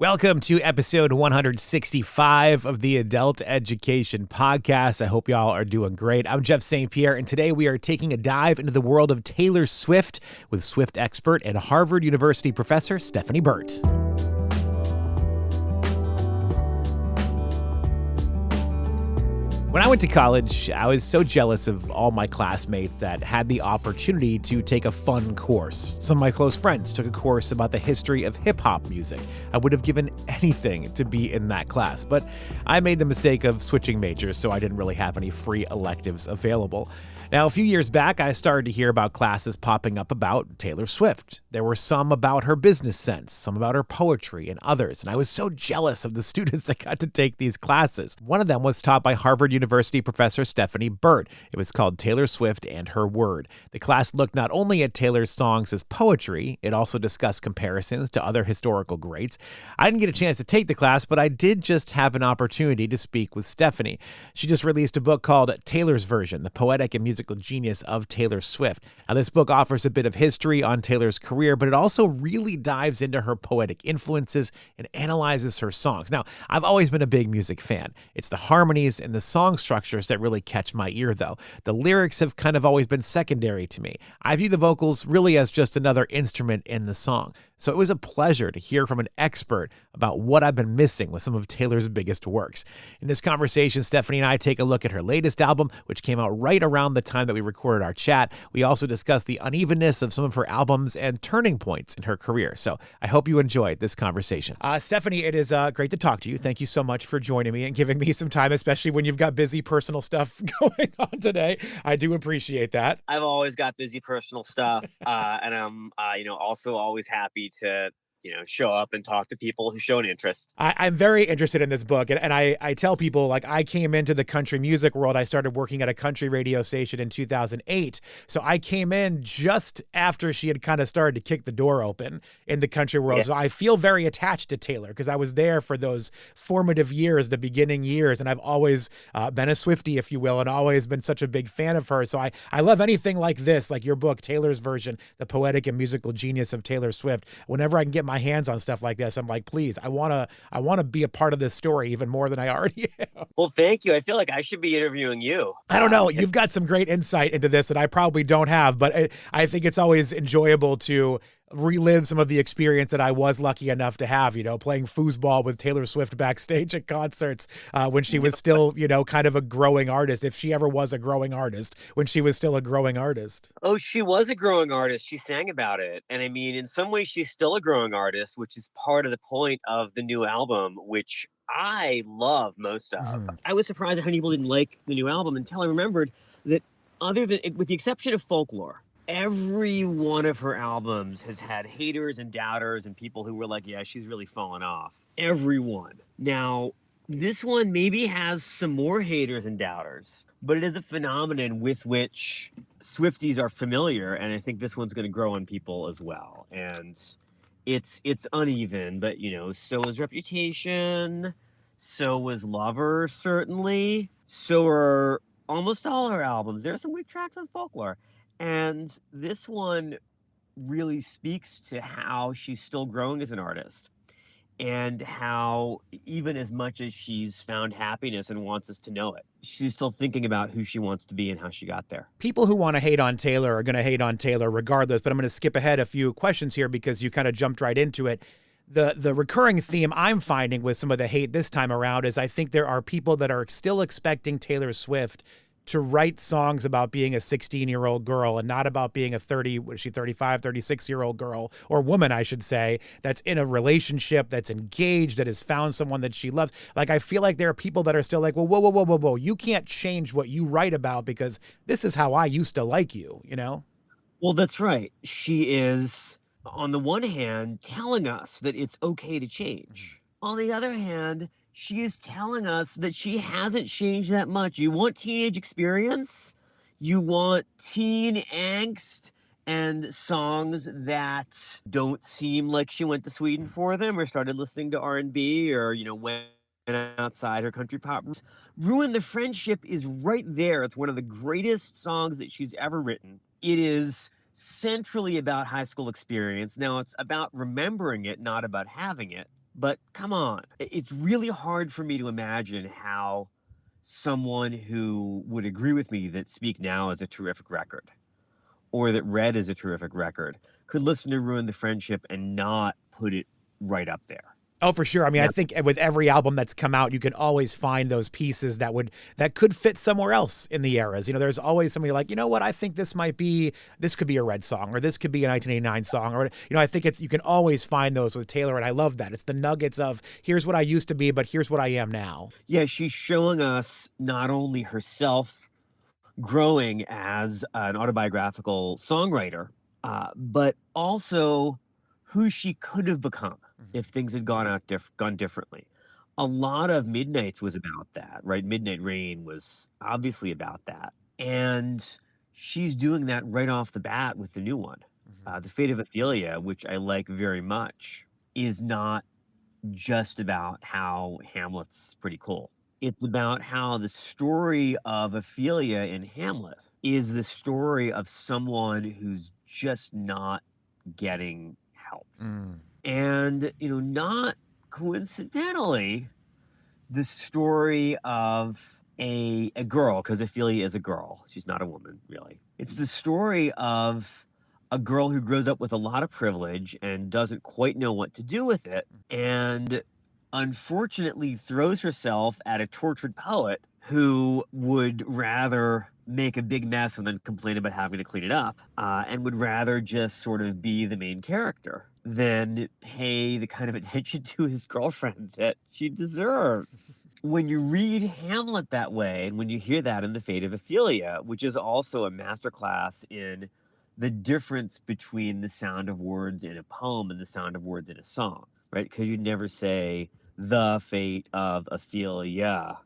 Welcome to episode 165 of the Adult Education Podcast. I hope y'all are doing great. I'm Jeff St. Pierre, and today we are taking a dive into the world of Taylor Swift with Swift expert and Harvard University professor Stephanie Burt. When I went to college, I was so jealous of all my classmates that had the opportunity to take a fun course. Some of my close friends took a course about the history of hip-hop music. I would have given anything to be in that class, but I made the mistake of switching majors, so I didn't really have any free electives available. Now, a few years back, I started to hear about classes popping up about Taylor Swift. There were some about her business sense, some about her poetry, and others, and I was so jealous of the students that got to take these classes. One of them was taught by Harvard University professor Stephanie Burt. It was called Taylor Swift and Her Word. The class looked not only at Taylor's songs as poetry, it also discussed comparisons to other historical greats. I didn't get a chance to take the class, but I did just have an opportunity to speak with Stephanie. She just released a book called Taylor's Version, the Poetic and Musical Genius of Taylor Swift. Now, this book offers a bit of history on Taylor's career, but it also really dives into her poetic influences and analyzes her songs. Now, I've always been a big music fan. It's the harmonies and the song structures that really catch my ear, though. The lyrics have kind of always been secondary to me. I view the vocals really as just another instrument in the song. So it was a pleasure to hear from an expert about what I've been missing with some of Taylor's biggest works. In this conversation, Stephanie and I take a look at her latest album, which came out right around the time that we recorded our chat. We also discuss the unevenness of some of her albums and turning points in her career. So I hope you enjoyed this conversation. Stephanie, it is great to talk to you. Thank you so much for joining me and giving me some time, especially when you've got busy personal stuff going on today. I do appreciate that. I've always got busy personal stuff, and I'm, also always happy to, show up and talk to people who show an interest. I'm very interested in this book, and I tell people, like, I came into the country music world. I started working at a country radio station in 2008, so I came in just after she had kind of started to kick the door open in the country world. Yeah. So I feel very attached to Taylor because I was there for those formative years, the beginning years, and I've always been a Swiftie, if you will, and always been such a big fan of her. So I love anything like this, like your book, Taylor's Version, the Poetic and Musical Genius of Taylor Swift. Whenever I can get my hands on stuff like this, I'm like, please, I want to be a part of this story even more than I already am. Well, thank you. I feel like I should be interviewing you. I don't know. You've got some great insight into this that I probably don't have, but I think it's always enjoyable to relive some of the experience that I was lucky enough to have, playing foosball with Taylor Swift backstage at concerts when she was still, kind of a growing artist, if she ever was a growing artist, when she was still a growing artist. Oh, she was a growing artist. She sang about it. And I mean, in some ways, she's still a growing artist, which is part of the point of the new album, which I love most of. Mm-hmm. I was surprised at how many people didn't like the new album until I remembered that with the exception of Folklore, every one of her albums has had haters and doubters and people who were like, yeah, she's really fallen off. Everyone. Now, this one maybe has some more haters and doubters, but it is a phenomenon with which Swifties are familiar, and I think this one's going to grow on people as well. And it's uneven, but, so is Reputation, so was Lover, certainly. So are almost all her albums. There are some weak tracks on Folklore. And this one really speaks to how she's still growing as an artist and how even as much as she's found happiness and wants us to know it, she's still thinking about who she wants to be and how she got there. People who want to hate on Taylor are going to hate on Taylor regardless, but I'm going to skip ahead a few questions here because you kind of jumped right into it. The recurring theme I'm finding with some of the hate this time around is I think there are people that are still expecting Taylor Swift to write songs about being a 16-year-old girl and not about being a 35, 36-year-old girl or woman, I should say, that's in a relationship, that's engaged, that has found someone that she loves. Like, I feel like there are people that are still like, well, whoa. You can't change what you write about because this is how I used to like you, Well, that's right. She is, on the one hand, telling us that it's okay to change. On the other hand, she is telling us that she hasn't changed that much. You want teenage experience? You want teen angst and songs that don't seem like she went to Sweden for them or started listening to R&B or, went outside her country pop. Ruin the Friendship is right there. It's one of the greatest songs that she's ever written. It is centrally about high school experience. Now, it's about remembering it, not about having it. But come on, it's really hard for me to imagine how someone who would agree with me that Speak Now is a terrific record or that Red is a terrific record could listen to Ruin the Friendship and not put it right up there. Oh, for sure. I mean, I Now, think with every album that's come out, you can always find those pieces that could fit somewhere else in the eras. You know, there's always somebody like, you know what, I think this could be a Red song, or this could be a 1989 song, or, you know, I think you can always find those with Taylor, and I love that. It's the nuggets of, here's what I used to be, but here's what I am now. yeah, she's showing us not only herself growing as an autobiographical songwriter, but also who she could have become if things had gone differently. A lot of Midnights was about that, right? Midnight Rain was obviously about that, and she's doing that right off the bat with the new one. The Fate of Ophelia, which I like very much, is not just about how Hamlet's pretty cool. It's about how the story of Ophelia in Hamlet is the story of someone who's just not getting help. And, you know, not coincidentally, the story of a girl, because Ophelia is a girl. She's not a woman, really. It's the story of a girl who grows up with a lot of privilege and doesn't quite know what to do with it, and unfortunately throws herself at a tortured poet who would rather make a big mess and then complain about having to clean it up, and would rather just sort of be the main character than pay the kind of attention to his girlfriend that she deserves. When you read Hamlet that way, and when you hear that in The Fate of Ophelia, which is also a masterclass in the difference between the sound of words in a poem and the sound of words in a song, right? Because you never say the fate of Ophelia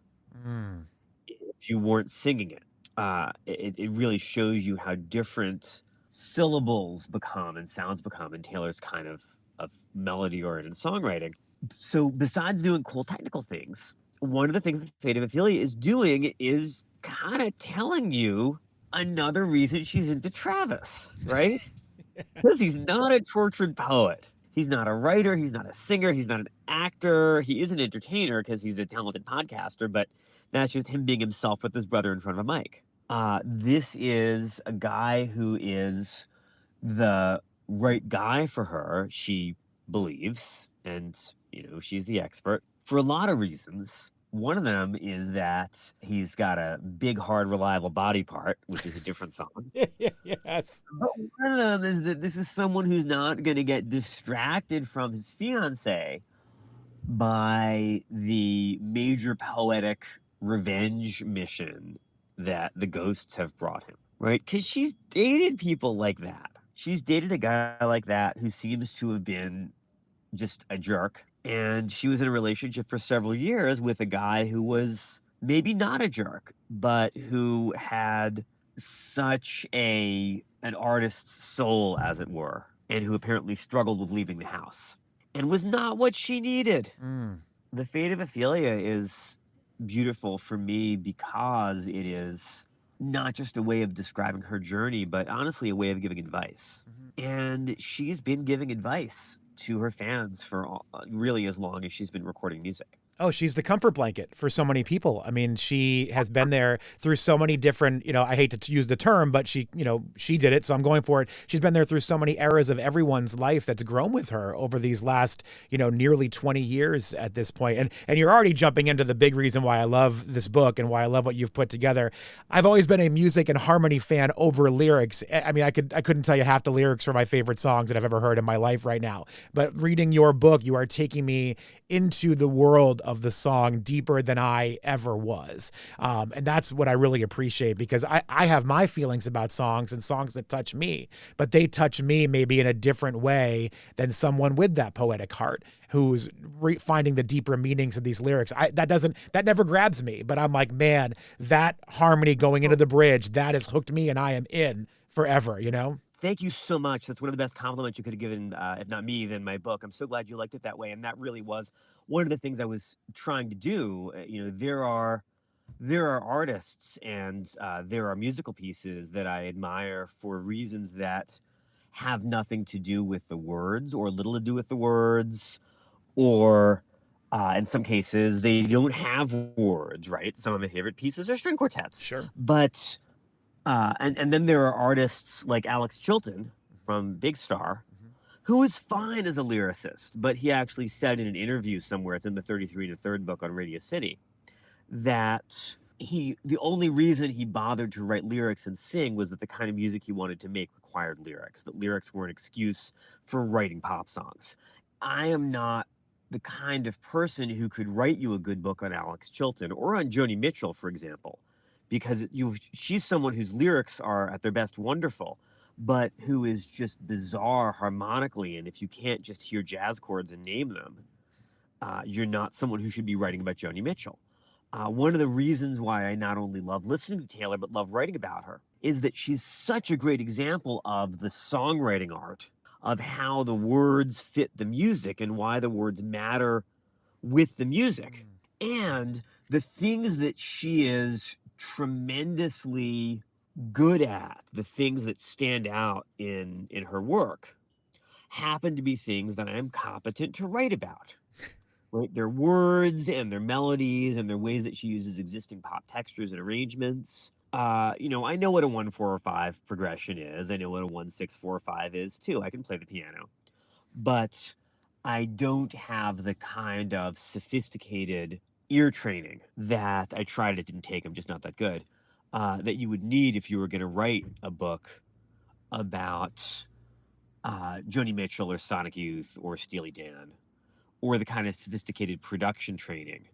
if you weren't singing it. It really shows you how different syllables become and sounds become in Taylor's kind of melody-oriented songwriting. So besides doing cool technical things, one of the things that Fate of Ophelia is doing is kind of telling you another reason she's into Travis, right? Because he's not a tortured poet. He's not a writer. He's not a singer. He's not an actor. He is an entertainer because he's a talented podcaster, but that's just him being himself with his brother in front of a mic. This is a guy who is the right guy for her, she believes, and, you know, she's the expert for a lot of reasons. One of them is that he's got a big, hard, reliable body part, which is a different song. Yes. But one of them is that this is someone who's not going to get distracted from his fiance by the major poetic revenge mission that the ghosts have brought him, right? Because she's dated people like that. She's dated a guy like that who seems to have been just a jerk. And she was in a relationship for several years with a guy who was maybe not a jerk, but who had such an artist's soul, as it were, and who apparently struggled with leaving the house and was not what she needed. The Fate of Ophelia is beautiful for me because it is not just a way of describing her journey, but honestly a way of giving advice. And she's been giving advice to her fans for really as long as she's been recording music. Oh, she's the comfort blanket for so many people. I mean, she has been there through so many different, you know, I hate to use the term, but she did it, so I'm going for it. She's been there through so many eras of everyone's life that's grown with her over these last, nearly 20 years at this point. And you're already jumping into the big reason why I love this book and why I love what you've put together. I've always been a music and harmony fan over lyrics. I mean, I couldn't tell you half the lyrics for my favorite songs that I've ever heard in my life right now. But reading your book, you are taking me into the world of the song deeper than I ever was. And that's what I really appreciate, because I have my feelings about songs and songs that touch me, but they touch me maybe in a different way than someone with that poetic heart who's finding the deeper meanings of these lyrics. That never grabs me, but I'm like, man, that harmony going into the bridge, that has hooked me and I am in forever, Thank you so much. That's one of the best compliments you could have given, if not me, then my book. I'm so glad you liked it that way. And that really was one of the things I was trying to do. There are artists and there are musical pieces that I admire for reasons that have nothing to do with the words or little to do with the words or in some cases they don't have words, right? Some of my favorite pieces are string quartets. Sure. But and then there are artists like Alex Chilton from Big Star, who is fine as a lyricist, but he actually said in an interview somewhere, it's in the 33 to Third book on Radio City, that the only reason he bothered to write lyrics and sing was that the kind of music he wanted to make required lyrics, that lyrics were an excuse for writing pop songs. I am not the kind of person who could write you a good book on Alex Chilton or on Joni Mitchell, for example, because she's someone whose lyrics are at their best wonderful, but who is just bizarre harmonically. And if you can't just hear jazz chords and name them, you're not someone who should be writing about Joni Mitchell. One of the reasons why I not only love listening to Taylor, but love writing about her is that she's such a great example of the songwriting art, of how the words fit the music and why the words matter with the music. And the things that she is tremendously good at, the things that stand out in her work, happen to be things that I am competent to write about. Right, their words and their melodies and their ways that she uses existing pop textures and arrangements. I know what a 1-4-5 progression is. I know what a 1-6-4-5 is too. I can play the piano, but I don't have the kind of sophisticated ear training that I tried. It didn't take. I'm just not that good. That you would need if you were going to write a book about Joni Mitchell or Sonic Youth or Steely Dan, or the kind of sophisticated production training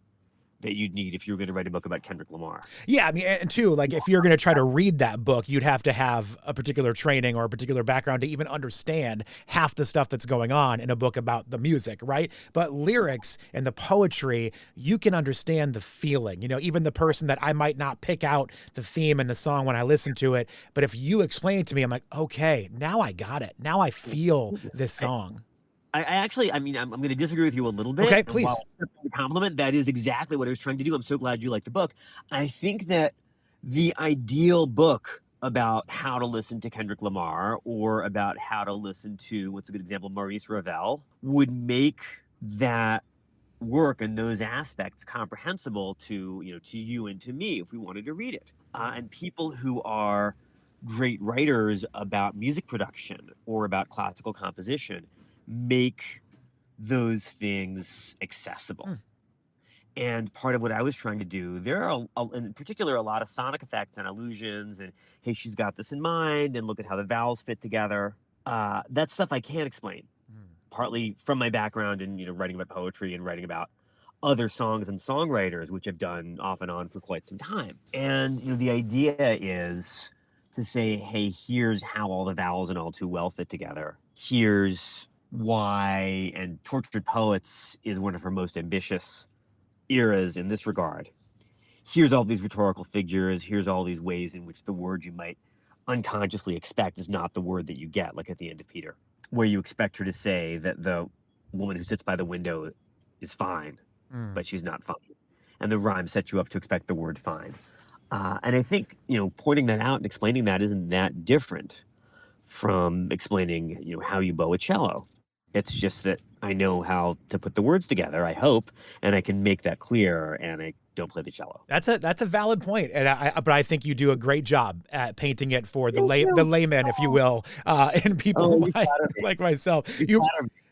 that you'd need if you were going to write a book about Kendrick Lamar. Yeah, I mean, and too, like if you're going to try to read that book, you'd have to have a particular training or a particular background to even understand half the stuff that's going on in a book about the music, right? But lyrics and the poetry, you can understand the feeling. Even the person that I might not pick out the theme and the song when I listen to it, but if you explain it to me, I'm like, okay, now I got it. Now I feel this song. I'm going to disagree with you a little bit. Okay, please. While accepting the compliment, that is exactly what I was trying to do. I'm so glad you like the book. I think that the ideal book about how to listen to Kendrick Lamar or about how to listen to, what's a good example, Maurice Ravel, would make that work and those aspects comprehensible to you and to me if we wanted to read it. And people who are great writers about music production or about classical composition make those things accessible. And part of what I was trying to do, there are, in particular, a lot of sonic effects and illusions, and hey, she's got this in mind, and look at how the vowels fit together. That stuff I can't explain, partly from my background in writing about poetry and writing about other songs and songwriters, which I've done off and on for quite some time. And the idea is to say, hey, here's how all the vowels and All Too Well fit together. Here's why, and Tortured Poets is one of her most ambitious eras in this regard. Here's all these rhetorical figures. Here's all these ways in which the word you might unconsciously expect is not the word that you get, like at the end of Peter, where you expect her to say that the woman who sits by the window is fine, but she's not fine. And the rhyme sets you up to expect the word fine. And I think, pointing that out and explaining that isn't that different from explaining, how you bow a cello. It's just that I know how to put the words together, I hope, and I can make that clear, and I don't play the cello. That's a valid point, but I think you do a great job at painting it for the layman, if you will, and people like myself.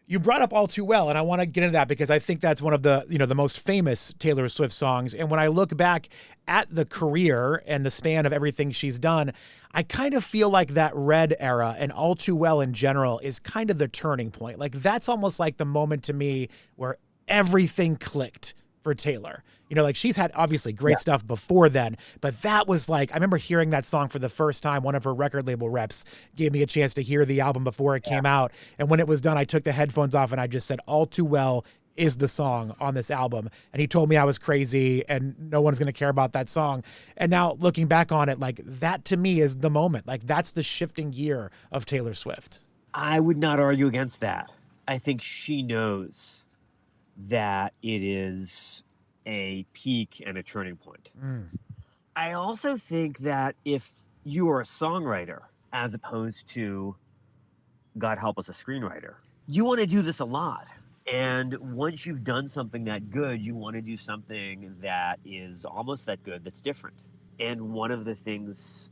You brought up All Too Well, and I want to get into that because I think that's one of the the most famous Taylor Swift songs. And when I look back at the career and the span of everything she's done, I kind of feel like that Red era and All Too Well in general is kind of the turning point. Like that's almost like the moment to me where everything clicked for Taylor. Like she's had obviously great stuff before then, but that was like, I remember hearing that song for the first time. One of her record label reps gave me a chance to hear the album before it came out. And when it was done, I took the headphones off and I just said, All Too Well is the song on this album. And he told me I was crazy and no one's going to care about that song. And now looking back on it, like that to me is the moment. Like that's the shifting gear of Taylor Swift. I would not argue against that. I think she knows that it is a peak and a turning point. I also think that if you are a songwriter, as opposed to, God help us, a screenwriter, you want to do this a lot. And once you've done something that good, you want to do something that is almost that good, that's different. And one of the things,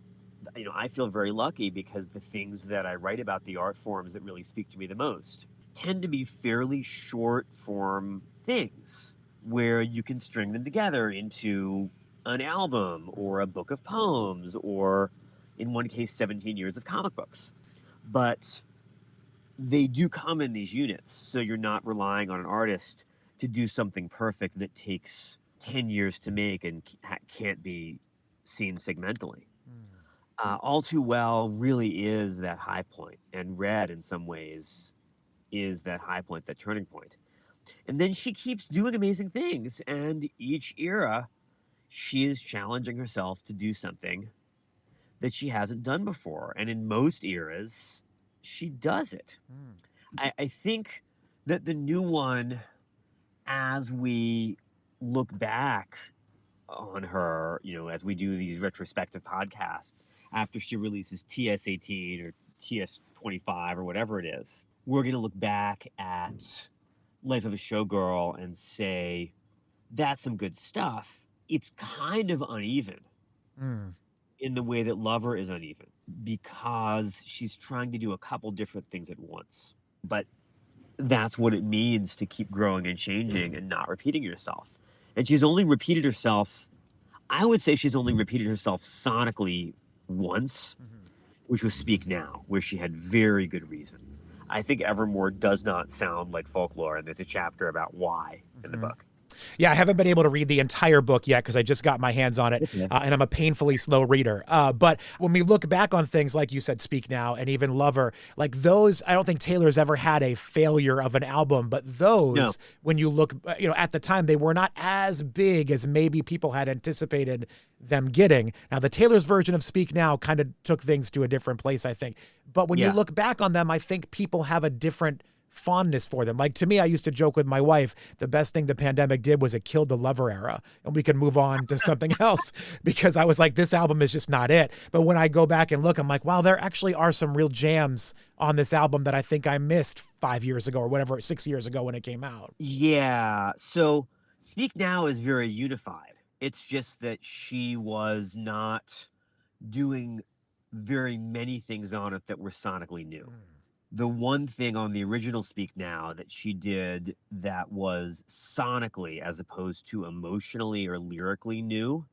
I feel very lucky because the things that I write about, the art forms that really speak to me the most, tend to be fairly short form things where you can string them together into an album or a book of poems or, in one case, 17 years of comic books. But they do come in these units. So you're not relying on an artist to do something perfect that takes 10 years to make and can't be seen segmentally. All Too Well really is that high point, and Red, in some ways, is that high point, that turning point. And then she keeps doing amazing things, and each era, she is challenging herself to do something that she hasn't done before. And in most eras, she does it. I think that the new one, as we look back on her, as we do these retrospective podcasts after she releases TS18 or TS25 or whatever it is, we're going to look back at Life of a Showgirl and say, that's some good stuff. It's kind of uneven in the way that Lover is uneven because she's trying to do a couple different things at once. But that's what it means to keep growing and changing and not repeating yourself. And she's only repeated herself, I would say she's only repeated herself sonically once, which was Speak Now, where she had very good reason. I think Evermore does not sound like folklore, and there's a chapter about why in the book. Yeah, I haven't been able to read the entire book yet because I just got my hands on it, and I'm a painfully slow reader. But when we look back on things like you said, Speak Now, and even Lover, like those, I don't think Taylor's ever had a failure of an album, but those, when you look, at the time, they were not as big as maybe people had anticipated them getting. Now, the Taylor's version of Speak Now kind of took things to a different place, I think. But when you look back on them, I think people have a different fondness for them. Like, to me, I used to joke with my wife, the best thing the pandemic did was it killed the Lover era and we could move on to something else, because I was like, this album is just not it. But when I go back and look, I'm like, wow, there actually are some real jams on this album that I think I missed 5 years ago or whatever, 6 years ago when it came out. Yeah. So Speak Now is very unified. It's just that she was not doing very many things on it that were sonically new. The one thing on the original Speak Now that she did that was sonically as opposed to emotionally or lyrically new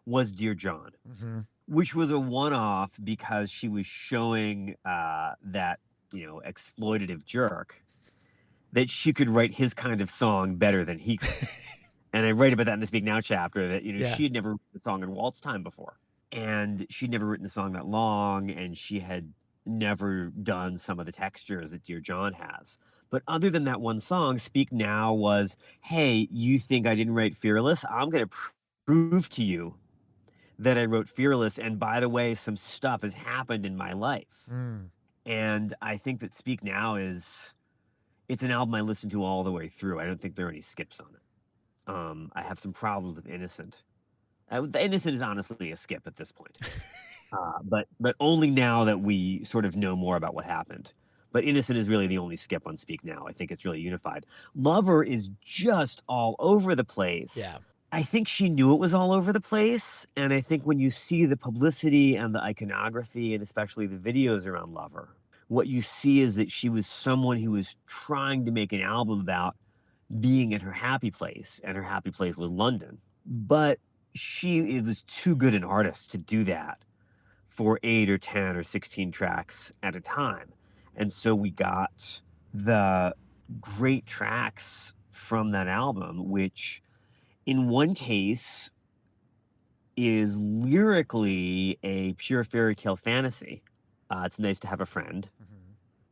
was Dear John, which was a one-off because she was showing that, exploitative jerk that she could write his kind of song better than he could. And I write about that in the Speak Now chapter that, she had never written a song in waltz time before. And she'd never written a song that long, and she had never done some of the textures that Dear John has. But other than that one song, Speak Now was, hey, you think I didn't write Fearless? I'm going to prove to you that I wrote Fearless. And by the way, some stuff has happened in my life. And I think that Speak Now it's an album I listen to all the way through. I don't think there are any skips on it. I have some problems with Innocent. The Innocent is honestly a skip at this point. But only now that we sort of know more about what happened. But Innocent is really the only skip on Speak Now. I think it's really unified. Lover is just all over the place. Yeah. I think she knew it was all over the place. And I think when you see the publicity and the iconography and especially the videos around Lover, what you see is that she was someone who was trying to make an album about being in her happy place, and her happy place was London. But it was too good an artist to do that for 8 or 10 or 16 tracks at a time. And so we got the great tracks from that album, which in one case is lyrically a pure fairy tale fantasy. It's Nice to Have a Friend,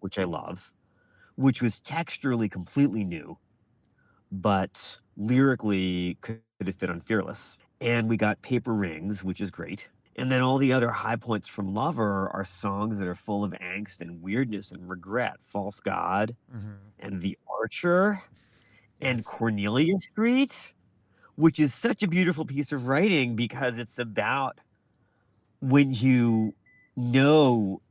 which I love, which was texturally completely new, but lyrically could have fit on Fearless. And we got Paper Rings, which is great. And then all the other high points from Lover are songs that are full of angst and weirdness and regret. False God and The Archer and Cornelia Street, which is such a beautiful piece of writing because it's about when you know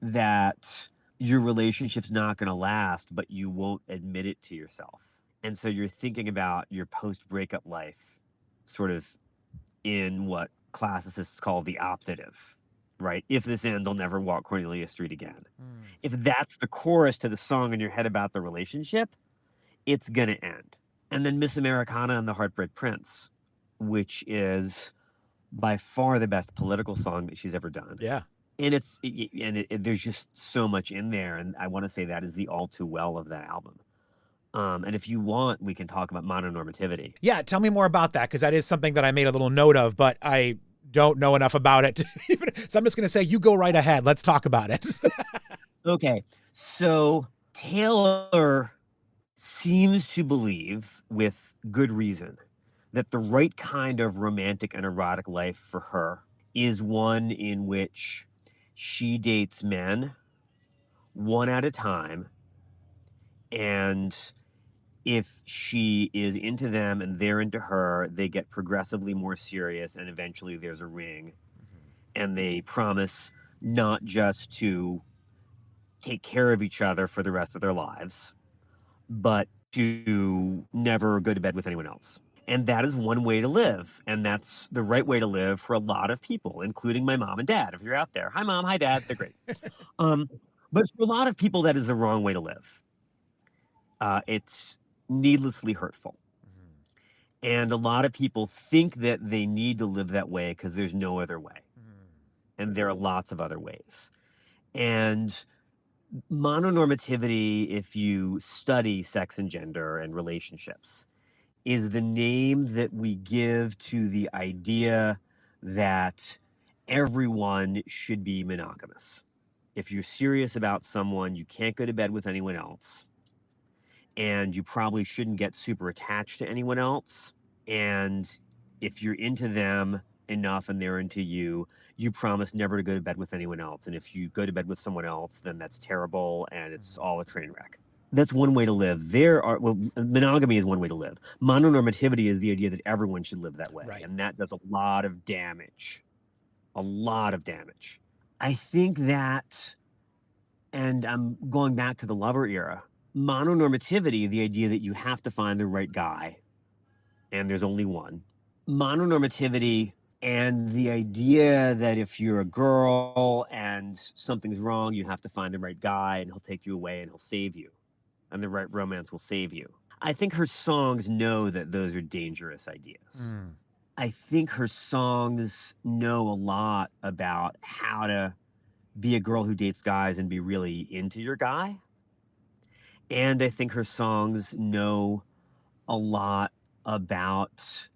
that your relationship's not going to last, but you won't admit it to yourself. And so you're thinking about your post-breakup life sort of in what classicists call the optative, right? If this ends, I'll never walk Cornelia Street again. If that's the chorus to the song in your head about the relationship, it's going to end. And then Miss Americana and the Heartbreak Prince, which is by far the best political song that she's ever done. Yeah. And there's just so much in there. And I want to say that is the all too well of that album. And if you want, we can talk about mononormativity. Yeah, tell me more about that, because that is something that I made a little note of, but I don't know enough about it. So I'm just going to say, you go right ahead. Let's talk about it. Okay. So Taylor seems to believe, with good reason, that the right kind of romantic and erotic life for her is one in which she dates men one at a time, and if she is into them and they're into her, they get progressively more serious, and eventually there's a ring, and they promise not just to take care of each other for the rest of their lives, but to never go to bed with anyone else. And that is one way to live. And that's the right way to live for a lot of people, including my mom and dad. If you're out there, hi, mom, hi, dad, they're great. But for a lot of people, that is the wrong way to live. It's needlessly hurtful. And a lot of people think that they need to live that way because there's no other way. And there are lots of other ways. And mononormativity, if you study sex and gender and relationships, is the name that we give to the idea that everyone should be monogamous. If you're serious about someone, you can't go to bed with anyone else. And you probably shouldn't get super attached to anyone else. And if you're into them enough and they're into you, you promise never to go to bed with anyone else. And if you go to bed with someone else, then that's terrible and it's all a train wreck. That's one way to live. Monogamy is one way to live. Mononormativity is the idea that everyone should live that way. Right. And that does a lot of damage. A lot of damage. I think that, and I'm going back to the Lover era, mononormativity, the idea that you have to find the right guy, and there's only one. Mononormativity and the idea that if you're a girl and something's wrong, you have to find the right guy and he'll take you away and he'll save you. And the right romance will save you. I think her songs know that those are dangerous ideas. I think her songs know a lot about how to be a girl who dates guys and be really into your guy. And I think her songs know a lot about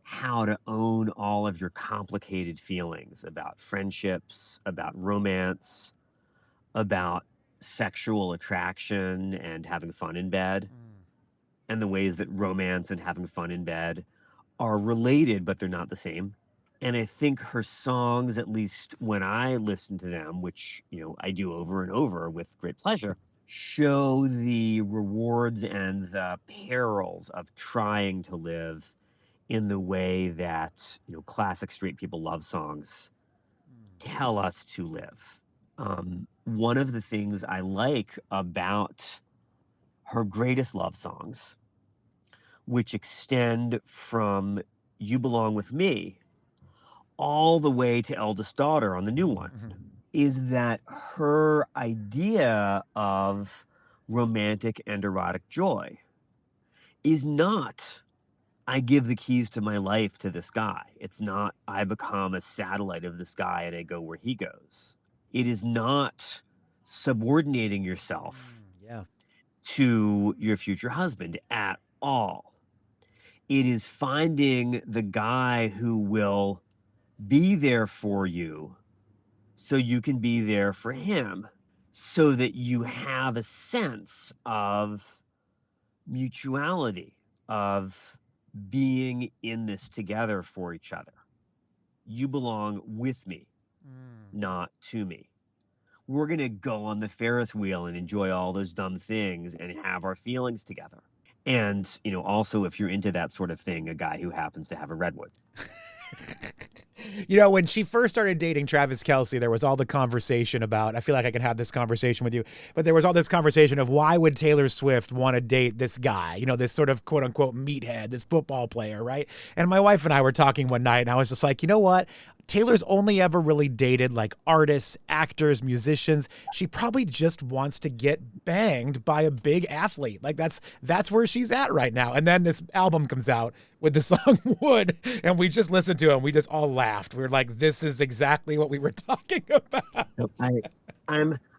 how to own all of your complicated feelings about friendships, about romance, about sexual attraction and having fun in bed, and the ways that romance and having fun in bed are related, but they're not the same. And I think her songs, at least when I listen to them, which, I do over and over with great pleasure, show the rewards and the perils of trying to live in the way that, classic straight people love songs tell us to live. One of the things I like about her greatest love songs, which extend from You Belong With Me all the way to Eldest Daughter on the new one, is that her idea of romantic and erotic joy is not, I give the keys to my life to this guy. It's not, I become a satellite of this guy and I go where he goes. It is not subordinating yourself to your future husband at all. It is finding the guy who will be there for you so you can be there for him, so that you have a sense of mutuality, of being in this together for each other. You belong with me, not to me. We're going to go on the Ferris wheel and enjoy all those dumb things and have our feelings together. And, also, if you're into that sort of thing, a guy who happens to have a redwood. You know, when she first started dating Travis Kelce, there was all the conversation about, I feel like I could have this conversation with you, but there was all this conversation of why would Taylor Swift want to date this guy, you know, this sort of quote unquote meathead, this football player, right? And my wife and I were talking one night and I was just like, you know what? Taylor's only ever really dated like artists, actors, musicians. She probably just wants to get banged by a big athlete. Like that's where she's at right now. And then this album comes out with the song Wood, and we just listened to it and we just all laughed. We were like, this is exactly what we were talking about.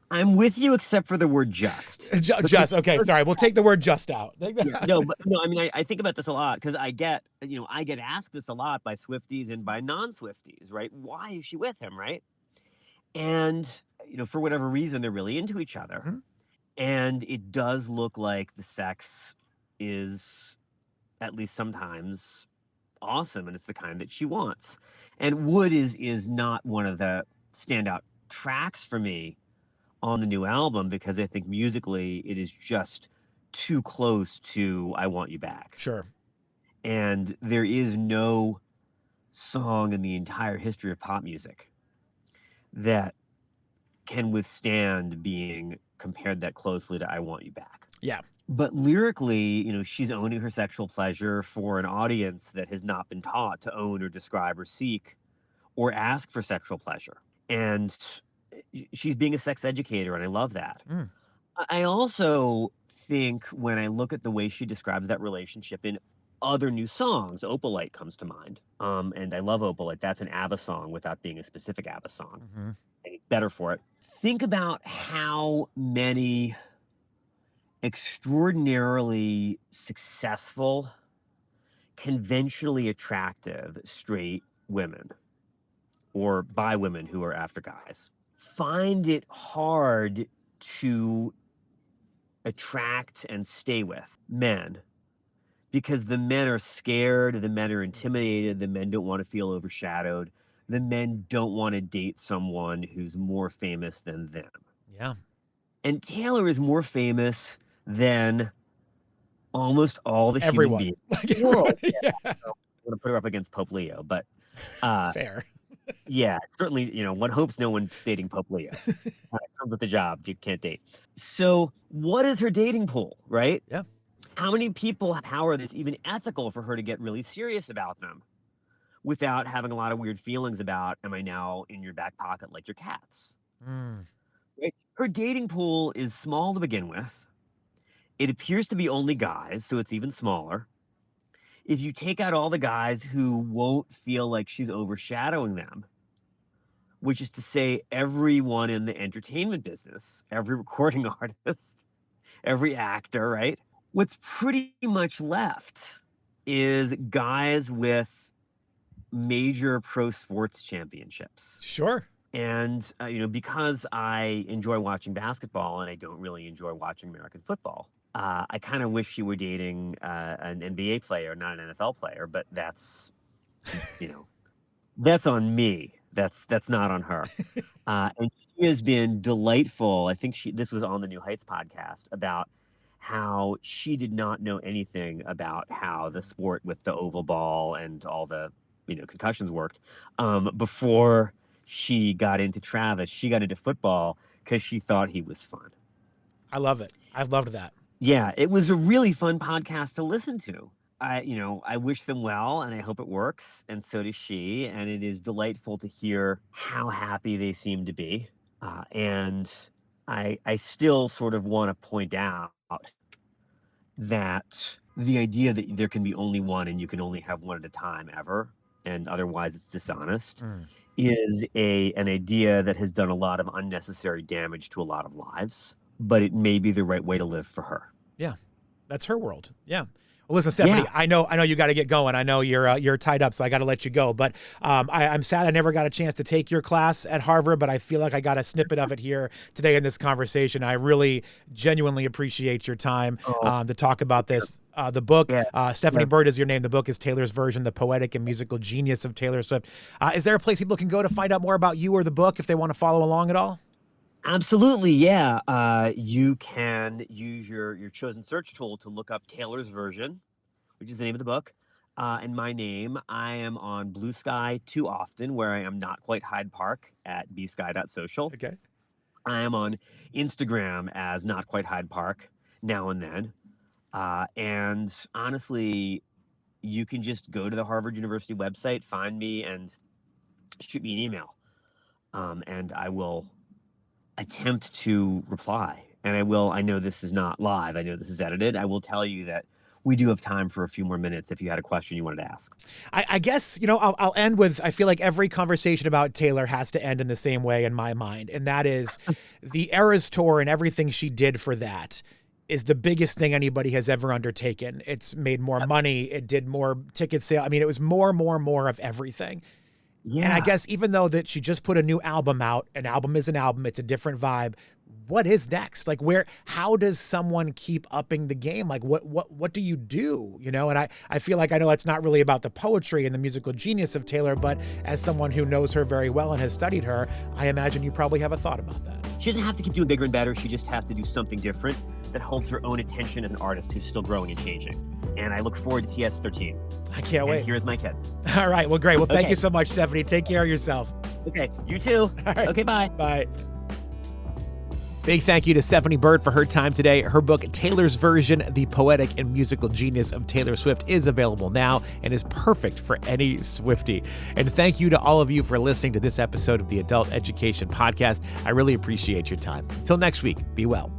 I'm with you except for the word just. Just, okay, sorry. We'll take the word just out. Yeah, no, I mean, I think about this a lot because I get asked this a lot by Swifties and by non-Swifties, right? Why is she with him, right? And, for whatever reason, they're really into each other. Mm-hmm. And it does look like the sex is, at least sometimes, awesome, and it's the kind that she wants. And Wood is not one of the standout tracks for me on the new album because I think musically it is just too close to I Want You Back. Sure. And there is no song in the entire history of pop music that can withstand being compared that closely to I Want You Back. Yeah. But lyrically, she's owning her sexual pleasure for an audience that has not been taught to own or describe or seek or ask for sexual pleasure. And she's being a sex educator, and I love that. Mm. I also think when I look at the way she describes that relationship in other new songs, Opalite comes to mind. And I love Opalite. That's an ABBA song without being a specific ABBA song. Mm-hmm. And it's better for it. Think about how many extraordinarily successful, conventionally attractive straight women or bi women who are after guys find it hard to attract and stay with men because the men are scared, the men are intimidated, the men don't want to feel overshadowed, the men don't want to date someone who's more famous than them. Yeah. And Taylor is more famous than almost all the everyone. Human beings in the world. Yeah. So I'm going to put her up against Pope Leo, but fair. Yeah, certainly, one hopes no one's dating Pope Leo. Comes with the job, you can't date. So what is her dating pool, right? Yeah. How many people have power that's even ethical for her to get really serious about them without having a lot of weird feelings about, am I now in your back pocket like your cats? Mm. Right? Her dating pool is small to begin with. It appears to be only guys, so it's even smaller. If you take out all the guys who won't feel like she's overshadowing them, which is to say everyone in the entertainment business, every recording artist, every actor, right? What's pretty much left is guys with major pro sports championships. Sure. And, because I enjoy watching basketball and I don't really enjoy watching American football, I kind of wish she were dating an NBA player, not an NFL player, but that's, that's on me. That's not on her. And she has been delightful. I think this was on the New Heights podcast about how she did not know anything about how the sport with the oval ball and all the, concussions worked before she got into Travis. She got into football because she thought he was fun. I love it. I loved that. Yeah, it was a really fun podcast to listen to. I wish them well and I hope it works. And so does she. And it is delightful to hear how happy they seem to be. And I still sort of want to point out that the idea that there can be only one and you can only have one at a time ever, and otherwise it's dishonest, is an idea that has done a lot of unnecessary damage to a lot of lives. But it may be the right way to live for her. Yeah, that's her world. Yeah. Well, listen, Stephanie, yeah. I know you got to get going. I know you're tied up, so I got to let you go. But I'm sad I never got a chance to take your class at Harvard, but I feel like I got a snippet of it here today in this conversation. I really genuinely appreciate your time to talk about this. The book, Stephanie Burt is your name. The book is Taylor's Version, The Poetic and Musical Genius of Taylor Swift. Is there a place people can go to find out more about you or the book if they want to follow along at all? Absolutely, yeah. You can use your chosen search tool to look up Taylor's Version, which is the name of the book. and my name. I am on Blue Sky too often, where I am not quite Hyde Park at bsky.social. Okay. I am on Instagram as not quite Hyde Park now and then. And honestly, you can just go to the Harvard University website, find me, and shoot me an email. And I will attempt to reply. And I know this is not live. I know this is edited. I will tell you that we do have time for a few more minutes if you had a question you wanted to ask. I guess, I'll end with, I feel like every conversation about Taylor has to end in the same way in my mind. And that is the Eras Tour and everything she did for that is the biggest thing anybody has ever undertaken. It's made more money. It did more ticket sale. I mean, it was more of everything. Yeah. And I guess even though that she just put a new album out, an album is an album, it's a different vibe. What is next? Like how does someone keep upping the game? Like what do you do? And I feel like I know it's not really about the poetry and the musical genius of Taylor, but as someone who knows her very well and has studied her, I imagine you probably have a thought about that. She doesn't have to keep doing bigger and better. She just has to do something different that holds her own attention as an artist who's still growing and changing. And I look forward to TS13. I can't wait. Here's my kid. All right. Well, great. Well, thank you so much, Stephanie. Take care of yourself. Okay. You too. All right. Okay. Bye. Bye. Big thank you to Stephanie Burt for her time today. Her book, Taylor's Version, The Poetic and Musical Genius of Taylor Swift, is available now and is perfect for any Swiftie. And thank you to all of you for listening to this episode of the Adult Education Podcast. I really appreciate your time. Until next week, be well.